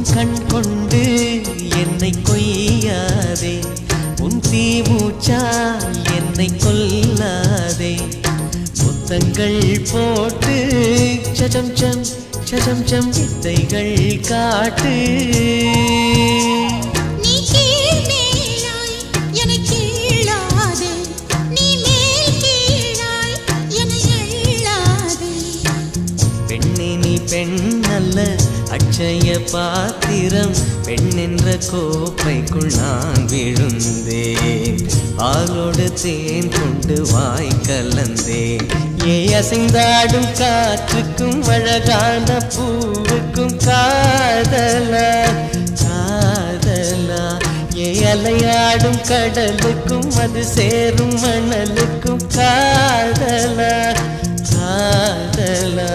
கண் கொண்டு என்னை கொய்யாதே, உன் தீமூச்சா என்னை கொல்லாதே. முத்தங்கள் போட்டு சஜம் சம் சஜம் சம் வித்தைகள் காட்டு. பெண்ணல்ல அட்சய பாத்திரம், பெண் என்ற கோப்பைக்குள் நான் விழுந்தேன். பாலோடு தேன் கொண்டு வாய் கலந்தேன். ஏ அசைந்தாடும் காற்றுக்கும் அழகான பூவுக்கும் காதலா காதலா. ஏ அலையாடும் கடலுக்கும் அது சேரும் மணலுக்கும் காதலா காதலா.